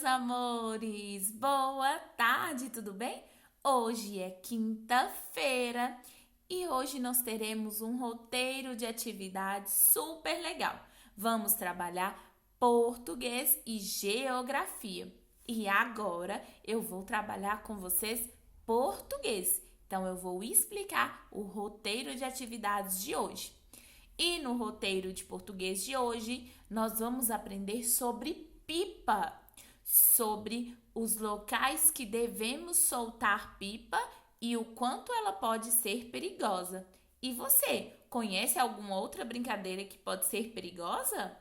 amores! Boa tarde, tudo bem? Hoje é quinta-feira e hoje nós teremos um roteiro de atividades super legal. Vamos trabalhar português e geografia. E agora eu vou trabalhar com vocês português. Então eu vou explicar o roteiro de atividades de hoje. E no roteiro de português de hoje, nós vamos aprender sobre pipa, sobre os locais que devemos soltar pipa e o quanto ela pode ser perigosa. E você, conhece alguma outra brincadeira que pode ser perigosa?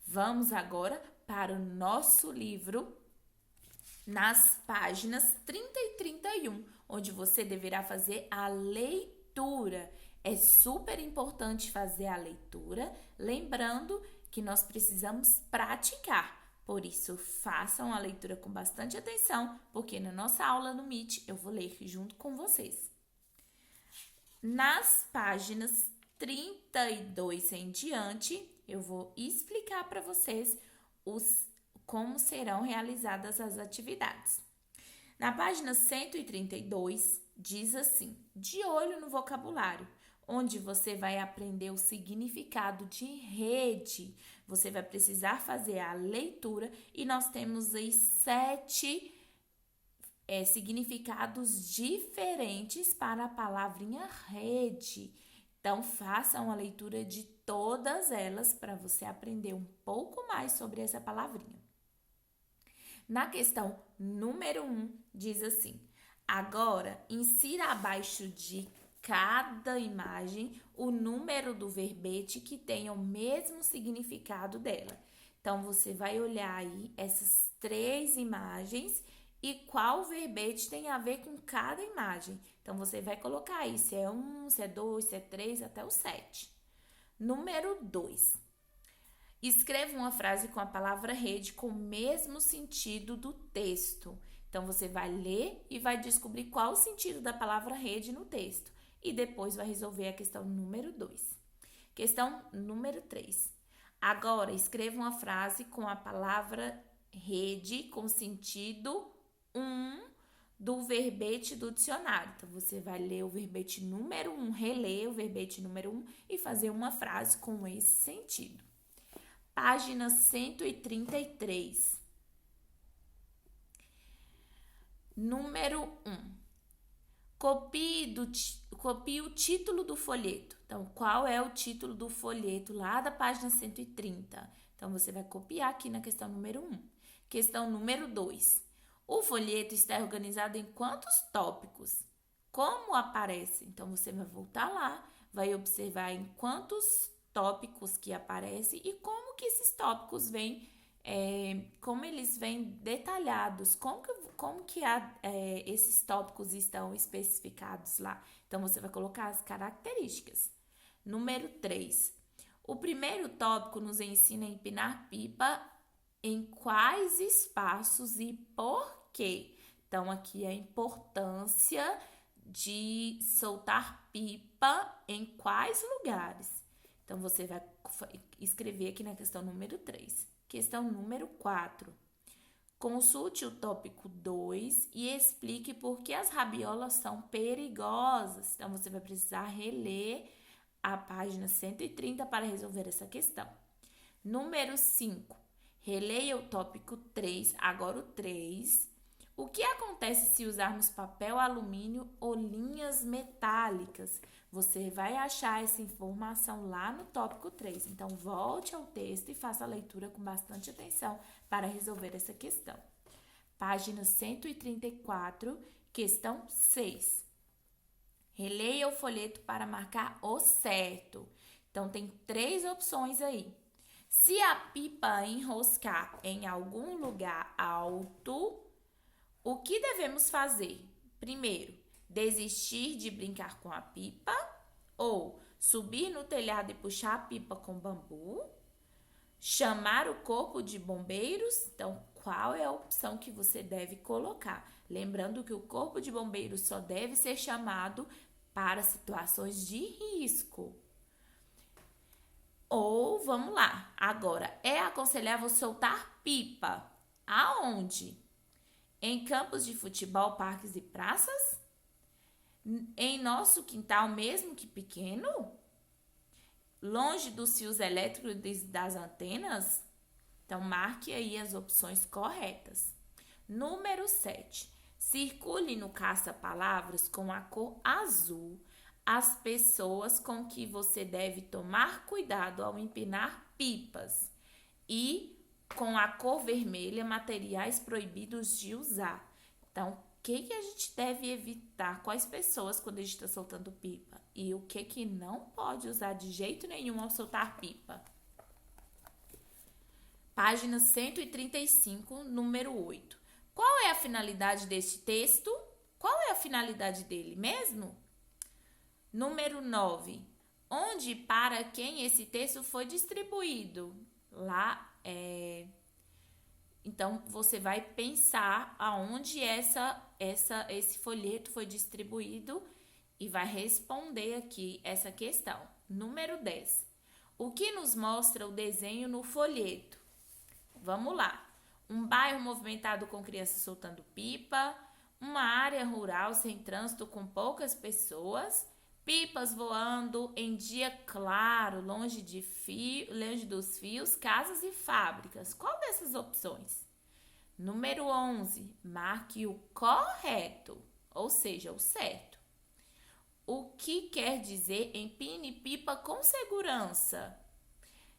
Vamos agora para o nosso livro, nas páginas 30 e 31, onde você deverá fazer a leitura. É super importante fazer a leitura, lembrando que nós precisamos praticar. Por isso, façam a leitura com bastante atenção, porque na nossa aula no Meet eu vou ler junto com vocês. Nas páginas 32 em diante, eu vou explicar para vocês como serão realizadas as atividades. Na página 132, diz assim: de olho no vocabulário, onde você vai aprender o significado de rede. Você vai precisar fazer a leitura e nós temos aí 7 significados diferentes para a palavrinha rede. Então, façam a leitura de todas elas para você aprender um pouco mais sobre essa palavrinha. Na questão número 1, diz assim: agora, insira abaixo de cada imagem o número do verbete que tenha o mesmo significado dela. Então, você vai olhar aí essas 3 imagens e qual verbete tem a ver com cada imagem. Então, você vai colocar aí se é 1, se é 2, se é 3, até o 7. Número 2. Escreva uma frase com a palavra rede com o mesmo sentido do texto. Então, você vai ler e vai descobrir qual o sentido da palavra rede no texto. E depois vai resolver a questão número 2. Questão número 3. Agora, escreva uma frase com a palavra rede com sentido 1 do verbete do dicionário. Então, você vai ler o verbete número 1, reler o verbete número 1 e fazer uma frase com esse sentido. Página 133. Número 1. Copie o título do folheto. Então, qual é o título do folheto lá da página 130? Então, você vai copiar aqui na questão número 1. Questão número 2. O folheto está organizado em quantos tópicos? Como aparece? Então, você vai voltar lá, vai observar em quantos tópicos que aparece e como que esses tópicos vêm, como eles vêm detalhados, como que esses tópicos estão especificados lá. Então, você vai colocar as características. Número 3. O primeiro tópico nos ensina a empinar pipa em quais espaços e por quê. Então, aqui é a importância de soltar pipa em quais lugares. Então, você vai escrever aqui na questão número 3. Questão número 4. Consulte o tópico 2 e explique por que as rabiolas são perigosas. Então, você vai precisar reler a página 130 para resolver essa questão. Número 5. Releia o tópico 3, agora o 3. O que acontece se usarmos papel alumínio ou linhas metálicas? Você vai achar essa informação lá no tópico 3. Então, volte ao texto e faça a leitura com bastante atenção para resolver essa questão. Página 134, questão 6. Releia o folheto para marcar o certo. Então, tem 3 opções aí. Se a pipa enroscar em algum lugar alto, o que devemos fazer? Primeiro, desistir de brincar com a pipa ou subir no telhado e puxar a pipa com bambu? Chamar o corpo de bombeiros? Então, qual é a opção que você deve colocar? Lembrando que o corpo de bombeiros só deve ser chamado para situações de risco. Ou, vamos lá, agora, é aconselhável soltar pipa? Aonde? Em campos de futebol, parques e praças? Em nosso quintal, mesmo que pequeno? Longe dos fios elétricos e das antenas? Então, marque aí as opções corretas. Número 7. Circule no caça-palavras com a cor azul as pessoas com que você deve tomar cuidado ao empinar pipas e com a cor vermelha materiais proibidos de usar. Então, o que a gente deve evitar? Quais pessoas quando a gente está soltando pipa? E o que não pode usar de jeito nenhum ao soltar pipa? Página 135, número 8. Qual é a finalidade deste texto? Qual é a finalidade dele mesmo? Número 9. Onde e para quem esse texto foi distribuído? Lá Então, você vai pensar aonde esse folheto foi distribuído e vai responder aqui essa questão. Número 10. O que nos mostra o desenho no folheto? Vamos lá. Um bairro movimentado com crianças soltando pipa, uma área rural sem trânsito com poucas pessoas, pipas voando em dia claro, longe dos fios, casas e fábricas. Qual dessas opções? Número 11, marque o correto, ou seja, o certo. O que quer dizer empine pipa com segurança?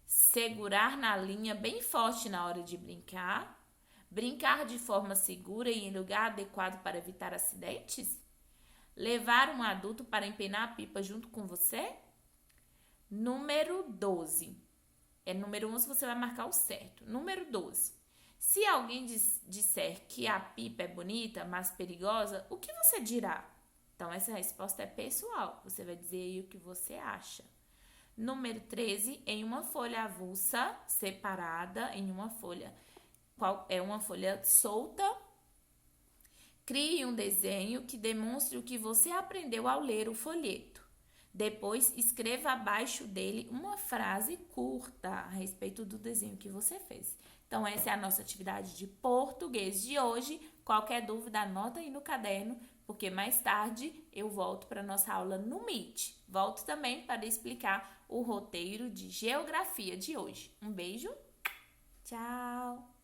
Segurar na linha bem forte na hora de brincar, brincar de forma segura e em lugar adequado para evitar acidentes, levar um adulto para empinar a pipa junto com você. Número 12. Número 11 você vai marcar o certo. Número 12. Se alguém disser que a pipa é bonita, mas perigosa, o que você dirá? Então, essa resposta é pessoal. Você vai dizer aí o que você acha. Número 13, em uma folha avulsa, separada, em uma folha, é uma folha solta, crie um desenho que demonstre o que você aprendeu ao ler o folheto. Depois, escreva abaixo dele uma frase curta a respeito do desenho que você fez. Então, essa é a nossa atividade de português de hoje. Qualquer dúvida, anota aí no caderno, porque mais tarde eu volto para a nossa aula no Meet. Volto também para explicar o roteiro de geografia de hoje. Um beijo, tchau!